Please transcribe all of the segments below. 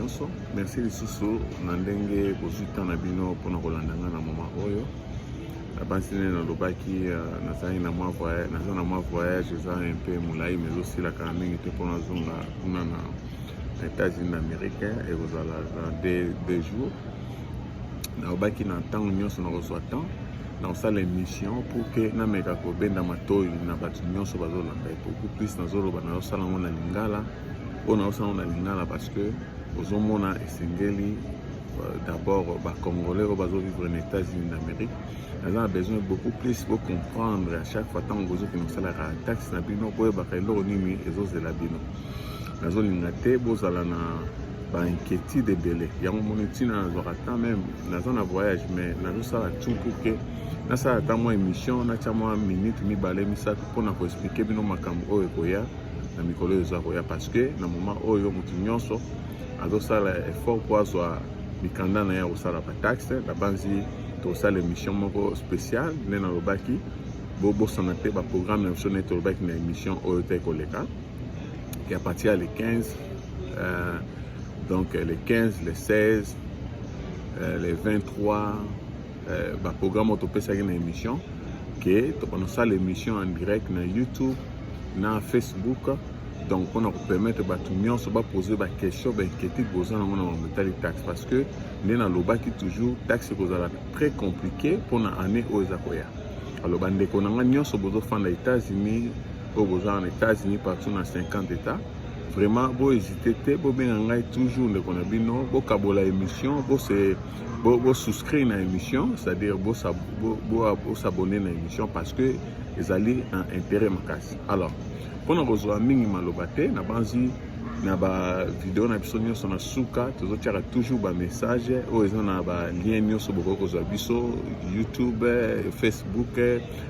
nyonso. Merci lisusu na ndenge kozuta na bino mpona kolanda nga na moma oyo. Nabansi nde nalobaki nazali na mwa voyage eza un peu molai mais osilaka mingi te mpona zonga kuna na États-Unis d'Amérique ekozala deux jours. Nalobaki na ntango nyonso nakozwa temps nakosala émission pour que nameka kobenda matoi na bato nyonso bazolanda beaucoup plus nazoloba nazosala ngo na lingala oyo nazosala ngo na lingala parce que ozomona esengeli d'abord bacongolais oyo bazovivre na États-Unis d'Amérique naza na besoin beaucoup plus pour comprendre à chaque fois ntango bozokende kosalaka taxe na bino boyebaka eloko nini ezozela bino nazolinga te bozala na bainquiétude ebele yango moni ntina nazwaka temps même naza na voyage mais nazosala tout pour que nasala ata mwa émission natya mwa minute mibale misato mpona koexplike bino makambo oyo ekoya na mikolo oyo eza koya parce que na moment oyo motu nyonso azosala effort po azwa mikanda na ye akosala bataxe nabanzi tokosala émission moko spéciale nde nalobaki bobosana te baprogramme na biso nde tolobaki na émission oyo te ekoleka et à partir les 15 donc les 15 les 16 les 23 programme autopesaki na émission que tokosala l'émission en direct na YouTube na Facebook donc on a permettre bato nyonso baposer baquestion bainquiétude boza nango na bametali taxe parce que nde nalobaki toujours taxe ekozala très compliqué mpona année oyo eza koya alors bandeko na nga nyonso bozofanda États-Unis oyo boza na États-Unis partout na 50 états vraiment bohésite te bobenga ngai toujours ndeko na bino bokabola émission souscrire na émission c'est-à-dire s'abonner na émission parce que ezali un intérêt makasi alors mpona kozwa mingi maloba te na banzi na bavideo na biso nyonso na suka tozotiaka toujours bamessage oyo eza na balien nyonso bokoki kozwa biso YouTube Facebook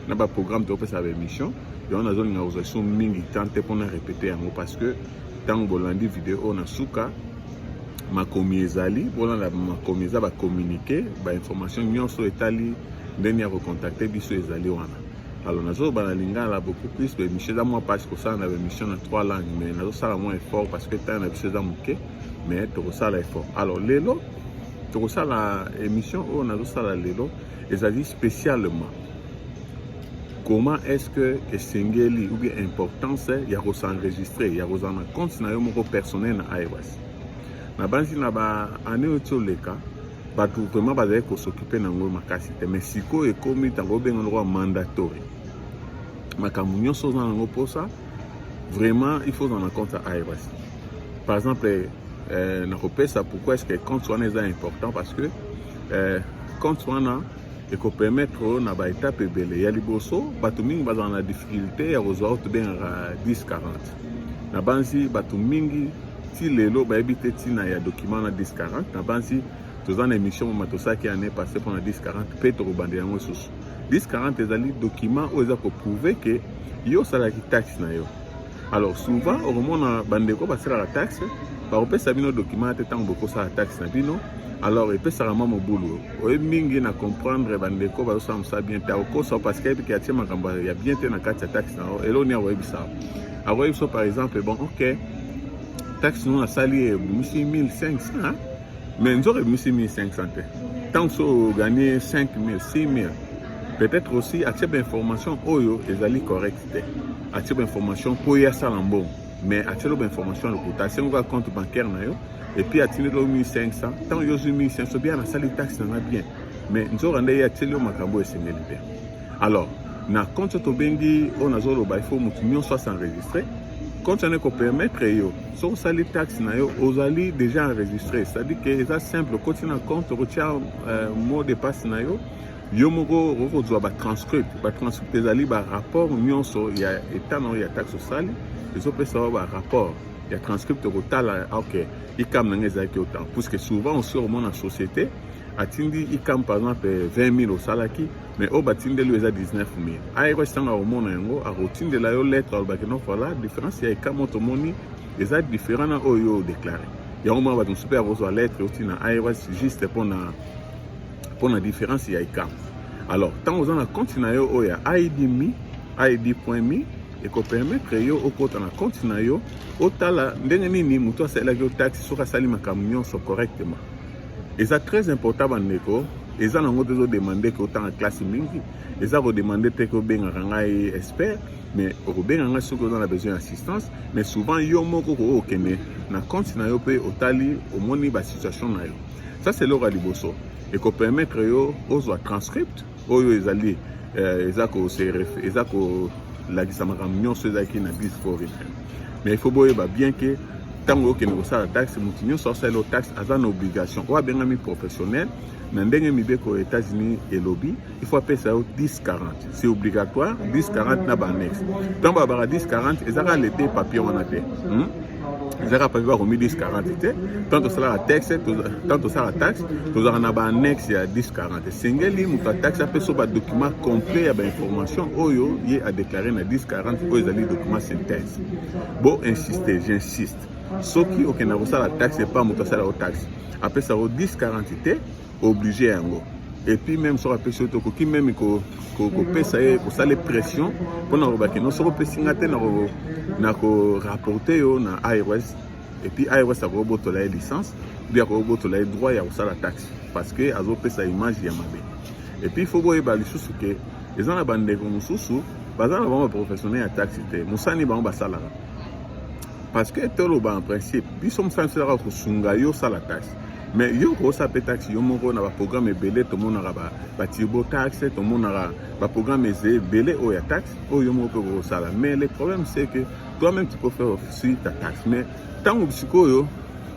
na baprogramme tokopesa baémission yango nazolinga kozwa biso mingi tan te mpona répéter yango parce que ntango bolandi video oyo na suka makomi ezali bolanda makomi eza bacommuniqué bainformation nyonso etali ndeni ya kocontacte biso ezali wana alors nazoba na lingala beaucoup plus bémission eza mwa page kosala na bémission na 3 langues mais nazosala mwa effort parce que ntango na biso eza moke mais tokosala effort alors lelo tokosala émission oyo nazosala lelo ezali spécialement comment est-ce que esengeli ou bien importance ya kosenregistrer ya kozala na compte na yo moko personnel na iOS na banzi na baannée oyo tioleka bato vraiment bazali kosoccupe nango makasi te mais sikoyo ekomi ntango obenga lokwa mandatory makambo nyonso oza nango mposa vraiment il faut ozala na compte ya iOS par exemple nakopesa pourquoi est-ce que compte wana eza important parce que compte wana ekopermettre na baétape ebele ya liboso bato mingi bazala na difficulté ya kozwa oyo tobengaka 1040 na banzi bato mingi ti lelo bayebi te ntina ya document na 1040 na banzi toza na émission moma tosalaki année passé mpona 1040 mpe tokobandela yango lisusu 1040 ezali document oyo eza koprouve ke yo osalaki taxe na yo alors souvent okomona bandeko basalaka taxe bakopesa bino document te ntango bokosala taxe na bino alors epesaka mwa mobulu oyebi mingi na comprendre bandeko bazosala mosala bien te akokosa parce que ayebiki atie makambo ya bien te na kati ya taxe na yo eloni akoyebisa akoyebi biso par exemple bon ok taxe no nasali ebimisi 1500 mais nzoko ebimisi 1500 te tant so gagné 5000 6000 peut-être aussi atie bainformation oyo ezali correct te atie bainformation mpo ye asala mbongo mais atie lo bainformation lokuta asengo ka compte bancaire na yo et puis atindi lo 1500 tant yo zwi 1500 bien nasali taxe nanga bien mais nzoko nde ye atie lo makambo esengeli te alors na compte tobengi oyo nazoloba il faut motu nyonso asenregistre compte wana ekopermettre yo soki osali taxe na yo ozali déjà enregistré c'est-à-dire que eza simple okoti na compte okotia mot de passe na yo yo moko okozwa batranscript ezali barapport nyonso ya état na oyo ya taxe osali ezopesa yo barapport ya transcript okotala ok ikam nanga ezalaki autant puisque souvent aussi omona société atindi ikam par exemple 20 000 osalaki mais oyo batindeli eza 19 000 ayeko esanga omona yango akotindela yo lettre alobaki no voilà différence ya ikam oyo tomoni eza différent na oyo odéclaré yango mona bato mosusu mpe akozwa lettre otina iOS juste mpona différence ya ikam alors ntango oza na compte na yo oyo ya id.me et qu'on permettre yo au côté na compte na yo otala ndenge nini muto asala yo taxe soka sali makamnyo so correctement. Et ça très important bandeko, et ça nango dezo demander que autant en classe mingi, et ça redemander que ben ngai expert, mais au ben ngai ceux qui ont besoin d'assistance, mais souvent yo moko ko okene na compte na yo pe otali au moni ba situation na yo. Ça c'est l'ora liboso et qu'on permettre yo aux transcript, oyo ezali ezako CRF, ezako la gisamagamion ceux qui na bis for it. Mais il faut bien que tango que nous ça la taxe mutinyo so ça la taxe a une obligation ou bien ami professionnel na ndenge mibeko aux États-Unis et lobby il faut appeler ça 10-40 c'est obligatoire 10-40 na ba annexe tant ba 10-40 ezaka l'été papier on a fait ezaka papier ko 10-40 té tant ça la taxe tant ça la taxe tout en ba annexe ya 10-40 singeli muta taxe appeler so ba document complet ya ba information oyo yé a déclarer na 10-40 ko ezali document synthèse bon insister j'insiste ce qui est la taxe, c'est pas mon taxe la taxe. Après ça, 10-40 obligé à ngo. Et puis même sur la pression, qui même que ça ça les pressions pour nous rebaquer. Nous sommes pressés na rapporter na IRS et puis IRS a robot la licence, bien robot la droit à ça la taxe parce que azo pesa image ya mabe. Et puis il faut voir les choses que les gens la bande comme sous bazana ba professionnel à taxe té. Musani ba ba salaire. Parce que en principe, ils sont censés avoir la taxe. Mais yo ko sa taxe yo moko na ba programme belé tout le monde ba tibo taxe tout le monde ba programme belé o ya taxe o yo moko ko sala. Mais le problème c'est que toi-même tu peux faire aussi ta taxe. Mais tant que yo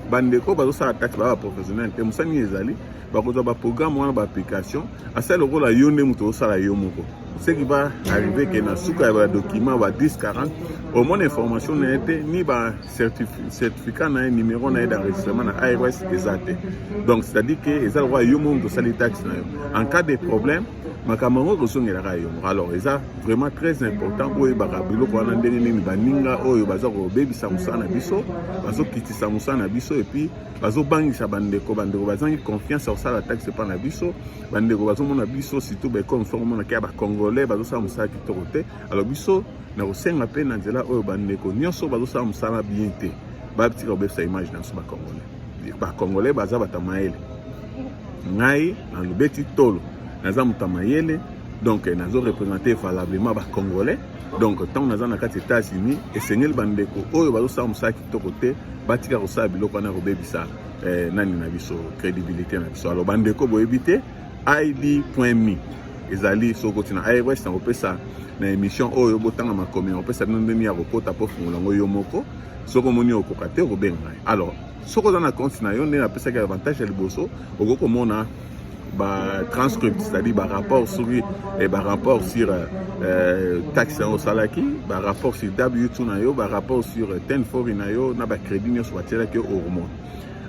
bandeko ba so la taxe ba professionnel te musani ezali ba ko ba programme wana ba application à celle rôle la yo ne muto sala yo moko. Ce qui va arriver que dans ce document va 10-40 au moins information n'a été ni ba certificat na numéro na d'enregistrement na IRS exact. Donc c'est-à-dire que les droits yo monde sali taxe en cas de problème makamamo kosongela ka yo. Alors ça vraiment très important oyo ba kabilo ko na ndenge ni baninga oyo baza ko bebisa musana biso bazo kitisa musana biso et puis bazo bangisa bandeko bazangi confiance sur ça la taxe pas na biso bandeko bazo mona biso surtout ba comme forme na ka ba congolais bazo sa musala kitoko te. Alors biso na kosenga pe na nzela oyo bandeko nyonso bazo sa musala bien te ba petit ko bebisa image na so ba congolais ba congolais baza batamaele ngai na lubeti tolo naza mutamayele donc nazo représenter valablement ba congolais donc tant naza na kati États-Unis et sengel bandeko oyo bazo sa musala kitoko te batika ko sa biloko na ko bebisa nani na biso crédibilité na biso. Alors bandeko bo éviter id.me ezali soko tina IRS na opesa na émission oyo botanga makomi opesa ndeni ya kokota po fungola ngo yo moko soko moni okokate ko benga. Alors soko dans na compte na yo ne apesa ka avantage ya liboso okoko mona ba transcript c'est-à-dire ba rapport sur taxe au salaki ba rapport sur W2 na yo ba rapport sur 10-4 na yo na ba crédit nyos watela ke au remonte.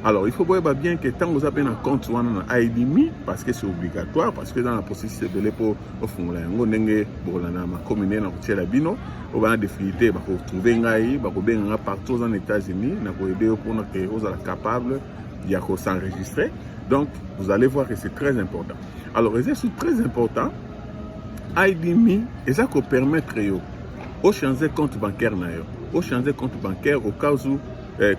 Alors il faut voir bien que tant vous avez un compte ou un IDMI parce que c'est obligatoire parce que dans la processus de l'épo au fond là ngo ndenge bolana ma commune na kutela bino au bana définité ba ko trouver ngai ba ko benga partout aux États-Unis na ko aider pour que vous êtes capable de s'enregistrer. Donc vous allez voir que c'est très important. Alors c'est très important IDMI et ça ko permettre yo au changer compte bancaire na yo au changer compte bancaire au cas où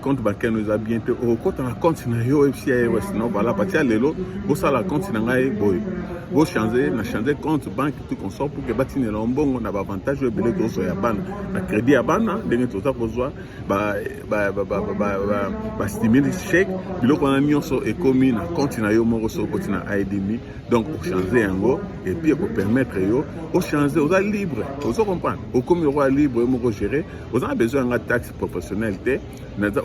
compte bancaire nous a bientôt au compte na compte na yo FCIS non voilà partir lelo bo ça la compte na ngai boy bo changer compte banque tout consort pour que batine na mbongo na avantage belé to so ya bana na crédit ya bana ndenge to ta kozwa ba stimuler chèque biloko na nyonso ekomi na compte na yo moko so compte na IDMI donc pour changer yango et puis pour permettre yo au changer aux libre vous comprendre au comme roi libre moko gérer vous avez besoin de taxe professionnalité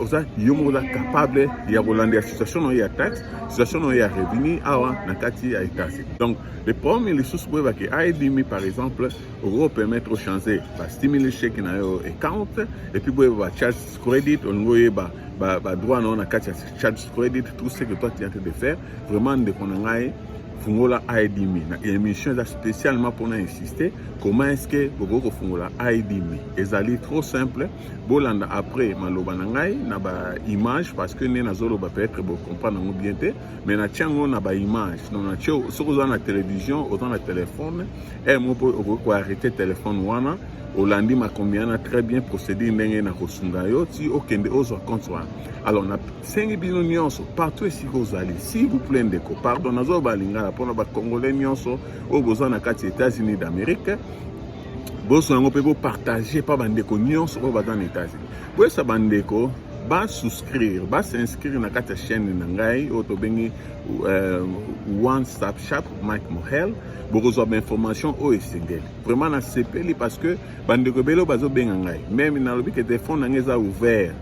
oza yo moza capable ya kolanda situation no ya taxe situation no ya revenu awa na kati ya état. Donc le premier les sous pour que IDMI par exemple au permettre de changer ba stimuler chèque na yo account et puis ba charge credit on ngoye ba droit na kati ya charge credit tout ce que toi tu es en train de faire vraiment de konangai fungola ID.me. Na émission spécialement pour insister comment est-ce que vous fungola ID.me. Ezali trop simple. Bolanda après maloba nangai na ba image parce que ne nazoloba peut-être bo comprendre bien te mais na tiango na ba image non na tio sur na télévision autant na téléphone et mo ko arrêter téléphone wana Olandi makombiana très bien procédé ndenge na kosunga yo ti okende ozo compte wana. Alors na sengi bino nyonso partout ici kozali s'il vous plaît ndeko pardon nazo balingala pona ba congolais nyonso o boza na kati États-Unis d'Amérique boso yango pe bo partager pa bandeko nyonso o baza na États-Unis bo sa bandeko ba souscrire ba s'inscrire na kati chaîne na ngai o to bengi One Stop Shop Mike Mohel bokozwa ba information o esengeli vraiment na sepeli parce que bandeko belo bazo benga ngai même na lobi que téléphone na ngeza ouvert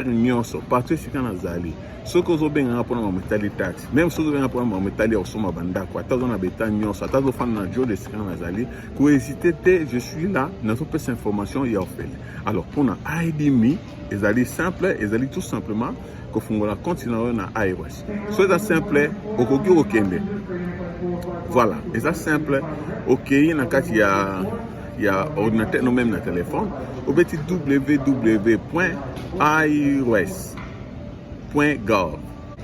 nyonso partout ici kana zali soko ozo benga pona ma metali taxi même soko benga pona ma metali osoma bandako atazo na beta nyonso atazo fana na jo de sikana zali ko hésiter te je suis là na so pesa information ya ofel. Alors pona ID.me ezali simple ezali tout simplement ko fungola continue na iOS so eza simple okoki okende voilà eza simple okei na kati ya ordinateur non même na téléphone au petit www.irs.gov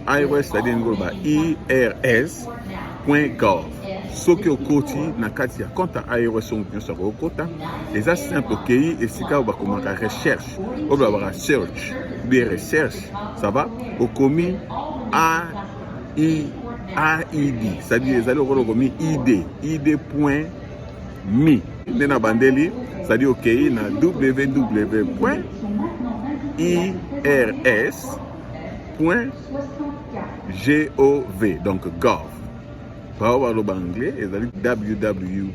irs c'est-à-dire ngoba irs.gov soki okoti na kati ya compte irs on nyonso okota eza simple okei esika obakomaka recherche obabaka search bien recherche ça va okomi AID c'est-à-dire ezali okomi id.me nena bandeli c'est-à-dire okei na www.irs.gov donc gov par le anglais ezali www.irs.gov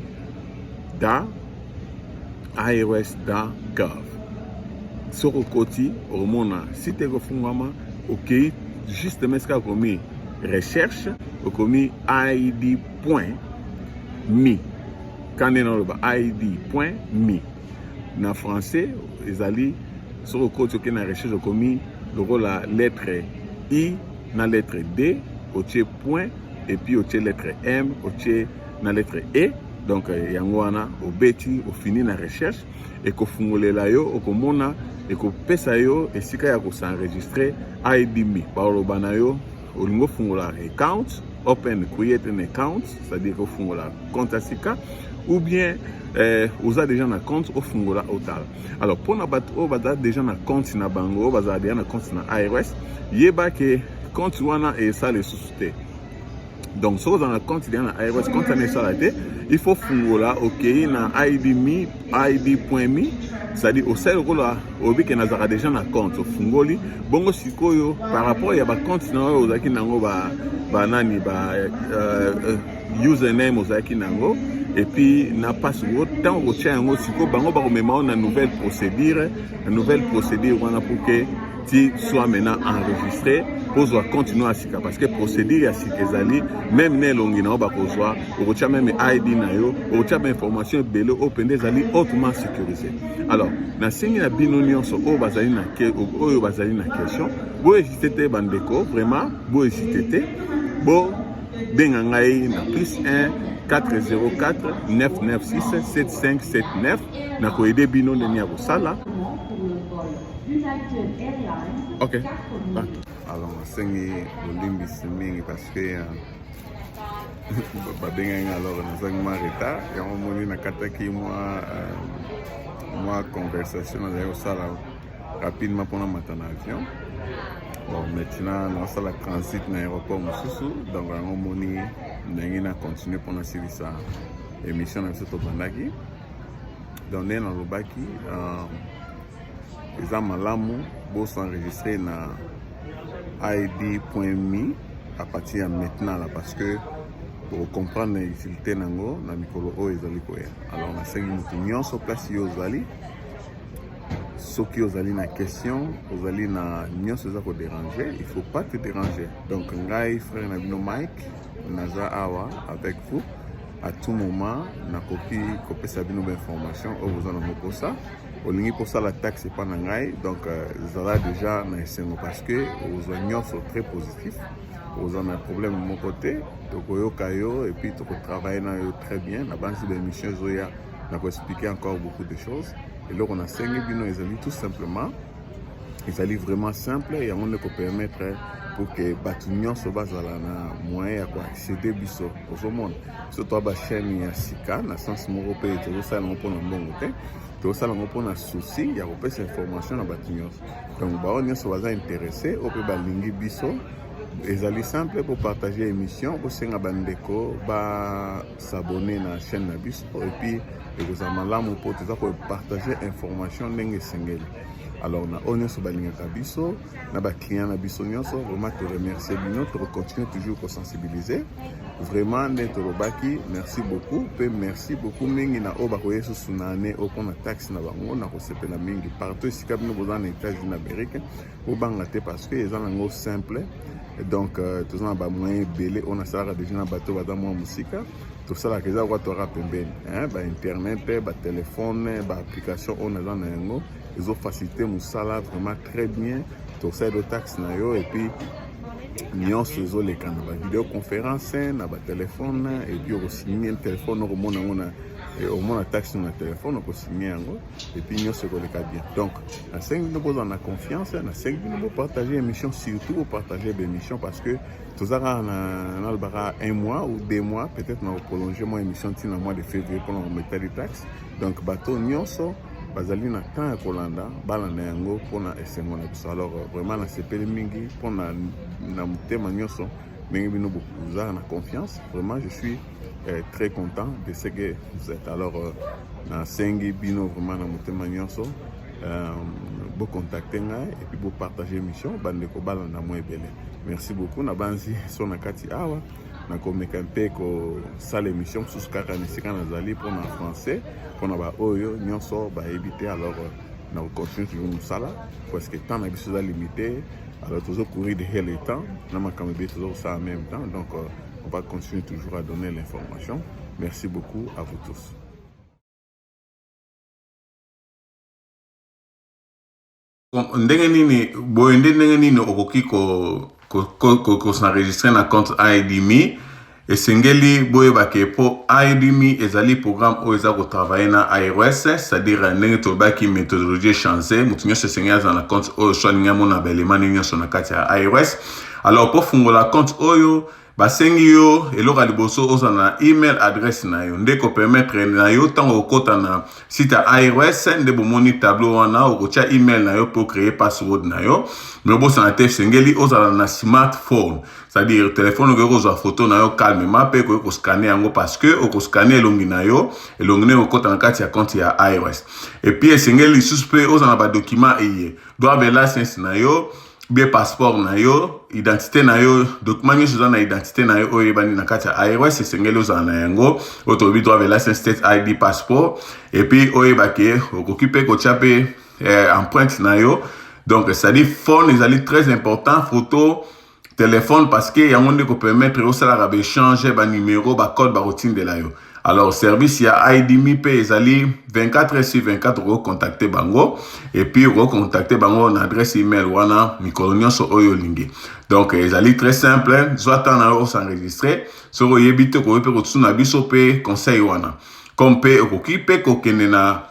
soko koti omona site ko fungama okei justement ce komi recherche okomi id.me quand on a id.me na français ezali soko koti okei na recherche okomi loko la lettre I na lettre D otie point et puis otie lettre M otie na lettre E donc yango wana obeti ofini na recherche et kofungolela yo okomona et kopesa yo esika ya ko s'enregistrer ID.me paroloba na yo olingo fungola account open create an account c'est-à-dire ko fungola compte asika ou bien oza déjà na compte au fungola otal. Alors pour na bato o baza déjà na compte na bango baza déjà na compte na iOS yeba ke compte wana et ça les sociétés. Donc si vous avez un compte dans iOS compte na ça il faut fungola OK na ID.me id.me c'est-à-dire au seul rôle obi ke nazara déjà na compte fungoli bongo sikoyo par rapport ya ba compte na ozaki nango ba nani ba username ozaki nango et puis na password tant au tien yango siko bango ba komema na nouvelle procédure wana pour que tu sois maintenant enregistré pour continuer à sika parce que procédure à sika ezali même ne longi na ba kozwa okotia même ID na yo okotia ba information belé open ezali hautement sécurisé. Alors na singi na bino nyonso o bazali na question bo hésiter te bandeko vraiment bo hésiter te bo benga ngai na +1 404 996 7579 na ko aider bino ndeni ya kosala. Ok. Alors, sengi olimbisi mingi parce que babenga alors nazangi ma retard ya moni na kataki moi conversation na yo sala rapidement pendant matin avion. Bon maintenant na sala transit na aéroport mosusu donc on moni ndenge na continuer pendant service émission na soto bandaki donc na lobaki eza malamu bo s'enregistrer na id.me à partir de maintenant là parce que pour comprendre l'utilité nango na mikolo o ezali koya. Alors na sengi mutu nyonso place yo zali soki ozali na question ozali na nyonso eza ko déranger il faut pas te déranger donc ngai frère na bino Mike naza awa avec vous à tout moment na kopi kopesa bino ba information o vous en pour ça olingi pour ça la taxe c'est pas nangai donc zala déjà na esengo parce que aux nyonso très positif on a un problème de mon côté, donc et puis tu travailler très bien. La base de l'émission Zoya n'a pas expliqué encore beaucoup de choses. Et là on a 5 bino les amis tout simplement. Ils allaient vraiment simple et on peut permettre pour que Batunion se base à la moyen à accéder biso au monde. Surtout la chaîne ya Sika, dans le sens où on peut tout ça on peut un bon côté. Tout ça on peut un souci, il y a pas cette information à Batunion. Donc bah on se va intéresser, on peut balingi biso. Ils allaient simple pour partager l'émission, pour s'engager bandeko, ba s'abonner à la chaîne biso et puis vous avez là pour partager information n'engue single. Alors, on a sur Balinga Biso, on a client à Biso, vraiment te remercier, tu continues toujours à sensibiliser. Vraiment, merci beaucoup. Merci beaucoup. Mingi na oba ko yesu sunane okona taxi na bango na ko sepela mingi partout si kabino boza na États-Unis d'Amérique obanga te parce que les gens simple. Donc, tous les ba moyen belé on a ça déjà na bateau baza mo musika. Tout ça là que ça va te rappeler ba internet, ba téléphone, ba application on a dans yango. Ils ont facilité mon salaire vraiment très bien. Tout ça de taxes et puis nous faisons les canaux vidéoconférence, na ba téléphone et puis on signe un téléphone au monde on a taxe sur le téléphone on signer et puis nous se les bien. Donc à 5 nous on a confiance, à 5 nous partager l'émission surtout pour partager l'émission parce que tout ça on a un mois ou 2 mois peut-être on va prolonger mon émission dans le mois de février pour nous mettre les taxes. Donc bateau nous bazali na temps ya kolanda bala na yango pona esengo na biso. Alors vraiment na sepeli mingi pona na mutema nyonso mingi bino bokuza na confiance. Vraiment je suis très content de ce que vous êtes. Alors na sengi bino vraiment na mutema nyonso bo contacter ngai et puis bo partager mission bandeko bala na mo ebele. Merci beaucoup na banzi so na kati awa na komekante ko sala émission sous kaka nisika nazali pour en français pour na ba oyo nyonso ba éviter. Alors na continuer toujours musala parce que temps na biso limité, alors toujours courir derrière le temps na makambe toujours ça en même temps. Donc on va continuer toujours à donner l'information. Merci beaucoup à vous tous. Ndenge nini boyende ndenge nini okoki ko s'enregistrer na compte IDMe esengeli boyeba ke po IDMe ezali programme oyo eza ko travailler na iOS, c'est-à-dire ndenge tobaki méthodologie changée mutu nyonso esengeli aza na compte oyo so alingi amona baelema nyonso na kati ya iOS. Alors po fungola compte oyo basengi yo eloko liboso oza na email adresse na yo nde ko permettre na yo tango okota na site ya iOS nde bomoni tableau wana okotia email na yo pour créer password na yo. Mais bosa na te sengeli oza na smartphone, c'est-à-dire téléphone ko kozwa photo na yo calmement pe ko scanner yango parce que oko scanner elongi na yo elongi ne okota na kati ya compte ya iOS. Et puis sengeli suspe oza na ba document eye doit be license na yo bien passeport na yo, identité na yo, document nyonso na identité na yo oyo bani na kati ya iOS esengeli oza na yango otobi doit be license state ID passeport et puis oyo bake okokipe ko chape empreinte na yo. Donc ça dit phone ezali très important, photo, téléphone parce que yango nde ko permettre au sala ba changer ba numéro ba code ba routine de la yo. Alors service ya IDMe pe ezali 24/24 ro contacter bango et puis ro contacter bango na adresse email wana mikolo nyonso oyo lingi. Donc ezali très simple, soit na ro s'enregistrer so ro yebite ko pe ko tsuna biso pe conseil wana. Comme pe okoki pe ko kende na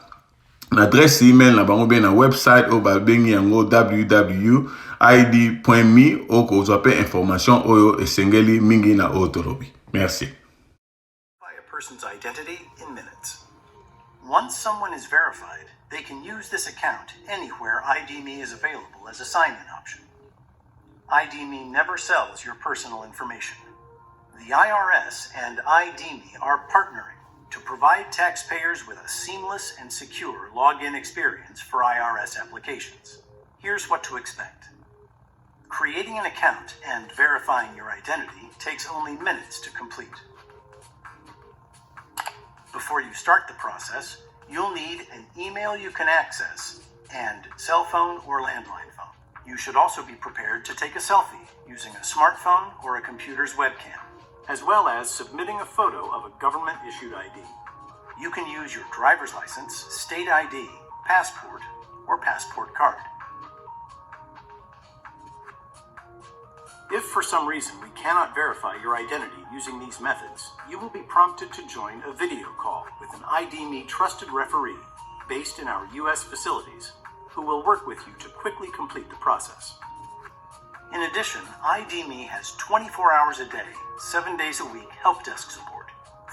adresse email na bango be na website o ba bengi yango www.id.me o ko zope information oyo esengeli mingi na otorobi. Merci. Person's identity in minutes. Once someone is verified, they can use this account anywhere IDMe is available as a sign-in option. IDMe never sells your personal information. The IRS and IDMe are partnering to provide taxpayers with a seamless and secure login experience for IRS applications. Here's what to expect. Creating an account and verifying your identity takes only minutes to complete. Before you start the process, you'll need an email you can access and cell phone or landline phone. You should also be prepared to take a selfie using a smartphone or a computer's webcam, as well as submitting a photo of a government-issued ID. You can use your driver's license, state ID, passport, or passport card. If for some reason we cannot verify your identity using these methods, you will be prompted to join a video call with an ID.me trusted referee based in our U.S. facilities who will work with you to quickly complete the process. In addition, ID.me has 24 hours a day, 7 days a week help desk support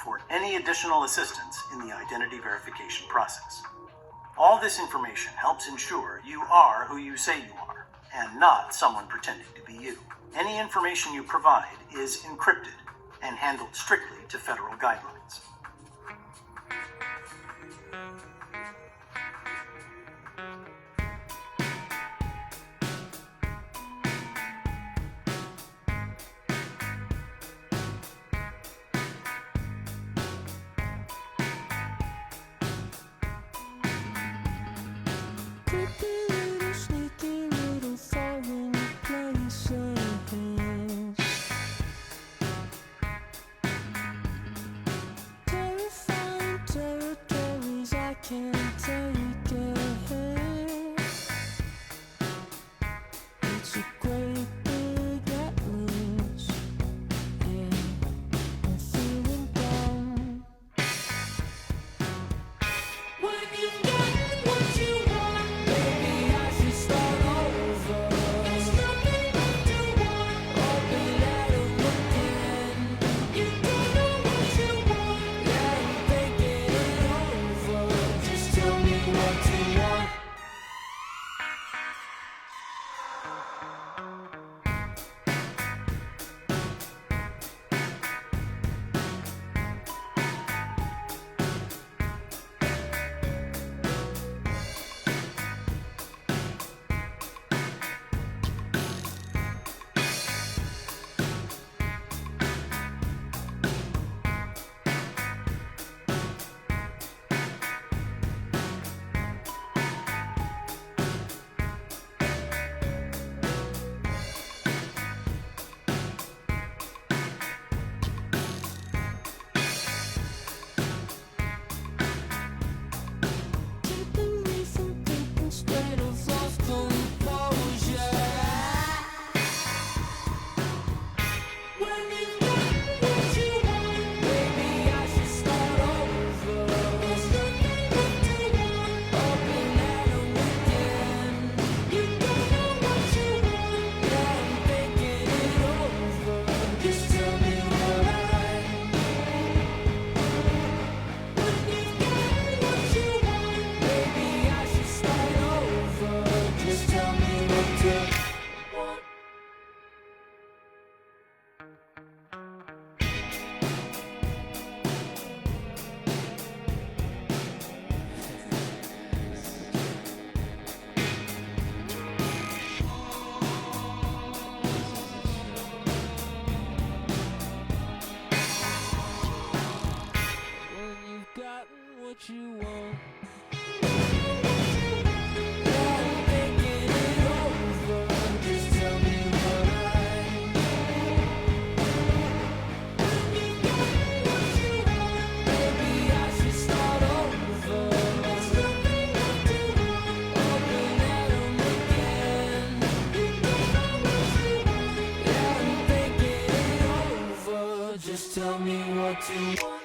for any additional assistance in the identity verification process. All this information helps ensure you are who you say you are, and not someone pretending to be you. Any information you provide is encrypted and handled strictly to federal guidelines. Tell me what to want.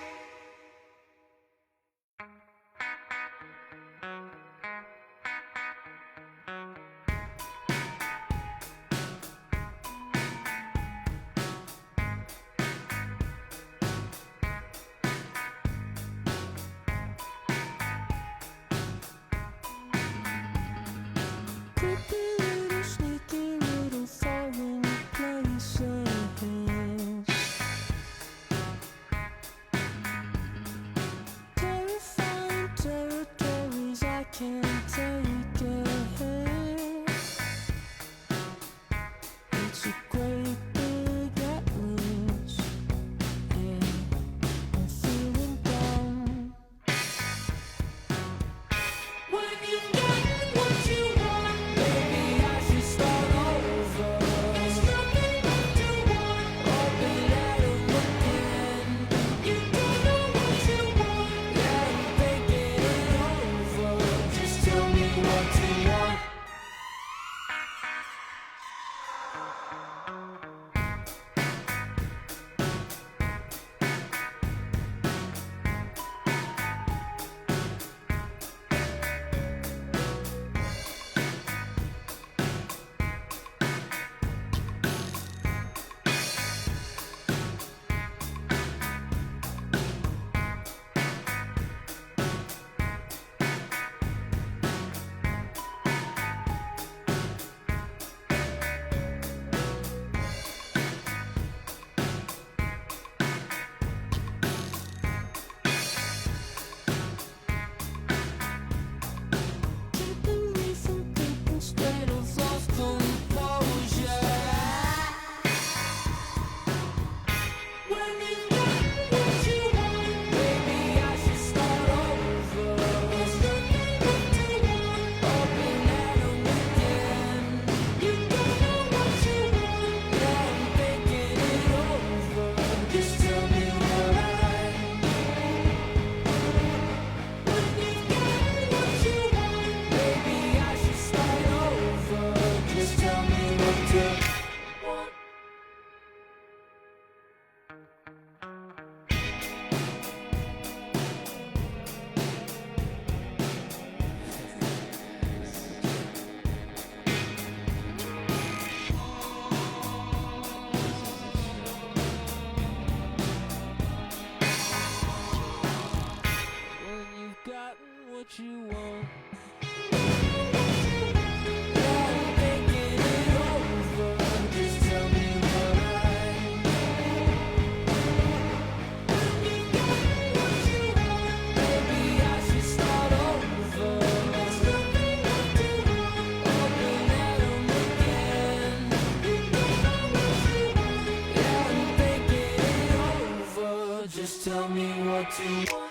tell me what you want.